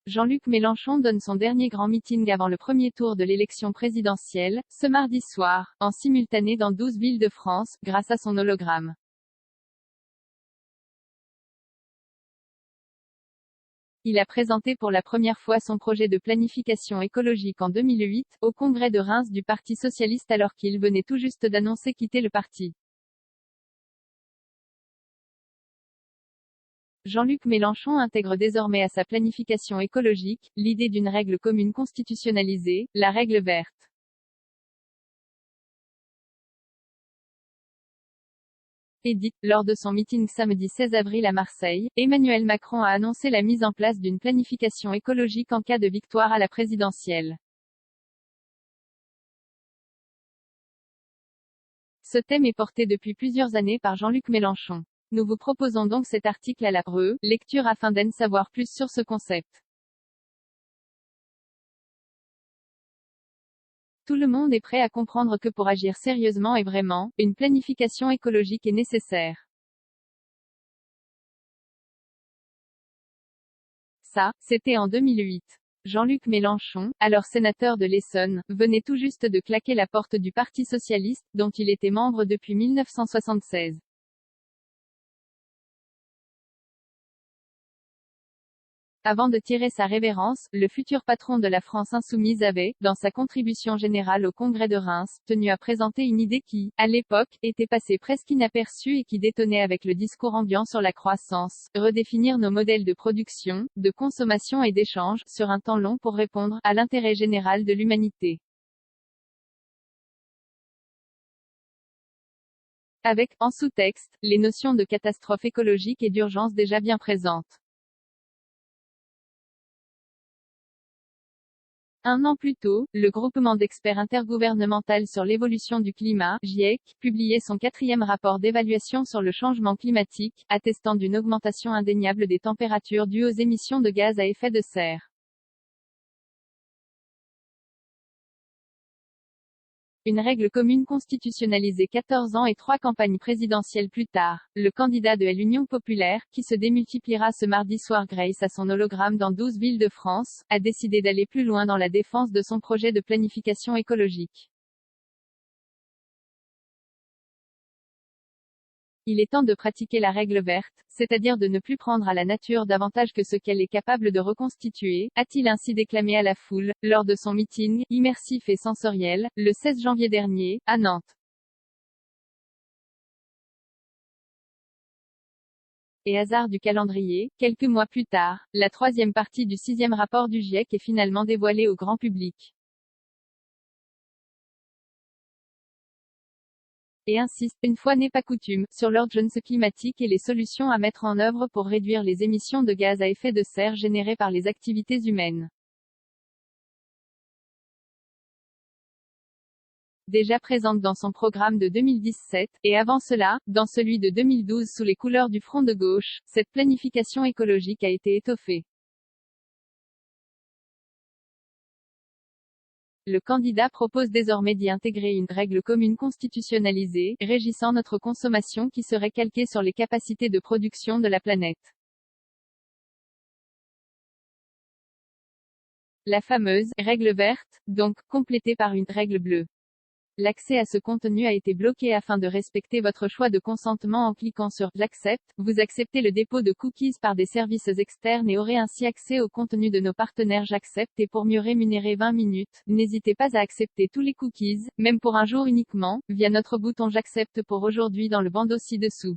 Jean-Luc Mélenchon donne son dernier grand meeting avant le premier tour de l'élection présidentielle, ce mardi soir, en simultané dans 12 villes de France, grâce à son hologramme. Il a présenté pour la première fois son projet de planification écologique en 2008, au congrès de Reims du Parti socialiste alors qu'il venait tout juste d'annoncer quitter le parti. Jean-Luc Mélenchon intègre désormais à sa planification écologique, l'idée d'une règle commune constitutionnalisée, la règle verte. Édite, lors de son meeting samedi 16 avril à Marseille, Emmanuel Macron a annoncé la mise en place d'une planification écologique en cas de victoire à la présidentielle. Ce thème est porté depuis plusieurs années par Jean-Luc Mélenchon. Nous vous proposons donc cet article à la lecture afin d'en savoir plus sur ce concept. Tout le monde est prêt à comprendre que pour agir sérieusement et vraiment, une planification écologique est nécessaire. Ça, c'était en 2008. Jean-Luc Mélenchon, alors sénateur de l'Essonne, venait tout juste de claquer la porte du Parti socialiste, dont il était membre depuis 1976. Avant de tirer sa révérence, le futur patron de la France insoumise avait, dans sa contribution générale au congrès de Reims, tenu à présenter une idée qui, à l'époque, était passée presque inaperçue et qui détonnait avec le discours ambiant sur la croissance, redéfinir nos modèles de production, de consommation et d'échange, sur un temps long pour répondre à l'intérêt général de l'humanité. Avec, en sous-texte, les notions de catastrophe écologique et d'urgence déjà bien présentes. Un an plus tôt, le groupement d'experts intergouvernemental sur l'évolution du climat, GIEC, publiait son 4e rapport d'évaluation sur le changement climatique, attestant d'une augmentation indéniable des températures dues aux émissions de gaz à effet de serre. Une règle commune constitutionnalisée 14 ans et 3 campagnes présidentielles plus tard, le candidat de l'Union populaire, qui se démultipliera ce mardi soir grâce à son hologramme dans 12 villes de France, a décidé d'aller plus loin dans la défense de son projet de planification écologique. Il est temps de pratiquer la règle verte, c'est-à-dire de ne plus prendre à la nature davantage que ce qu'elle est capable de reconstituer, a-t-il ainsi déclamé à la foule, lors de son meeting, immersif et sensoriel, le 16 janvier dernier, à Nantes. Et hasard du calendrier, quelques mois plus tard, la 3e partie du 6e rapport du GIEC est finalement dévoilée au grand public. Et insiste, une fois n'est pas coutume, sur l'urgence climatique et les solutions à mettre en œuvre pour réduire les émissions de gaz à effet de serre générées par les activités humaines. Déjà présente dans son programme de 2017, et avant cela, dans celui de 2012 sous les couleurs du Front de gauche, cette planification écologique a été étoffée. Le candidat propose désormais d'y intégrer une règle commune constitutionnalisée, régissant notre consommation qui serait calquée sur les capacités de production de la planète. La fameuse « règle verte », donc, complétée par une « règle bleue ». L'accès à ce contenu a été bloqué afin de respecter votre choix de consentement en cliquant sur « J'accepte ». Vous acceptez le dépôt de cookies par des services externes et aurez ainsi accès au contenu de nos partenaires J'accepte et pour mieux rémunérer 20 minutes, n'hésitez pas à accepter tous les cookies, même pour un jour uniquement, via notre bouton J'accepte pour aujourd'hui dans le bandeau ci-dessous.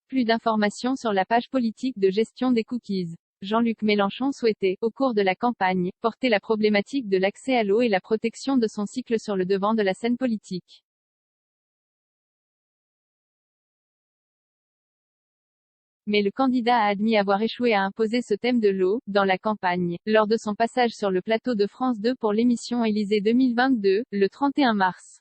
Plus d'informations sur la page politique de gestion des cookies. Jean-Luc Mélenchon souhaitait, au cours de la campagne, porter la problématique de l'accès à l'eau et la protection de son cycle sur le devant de la scène politique. Mais le candidat a admis avoir échoué à imposer ce thème de l'eau, dans la campagne, lors de son passage sur le plateau de France 2 pour l'émission Élysée 2022, le 31 mars.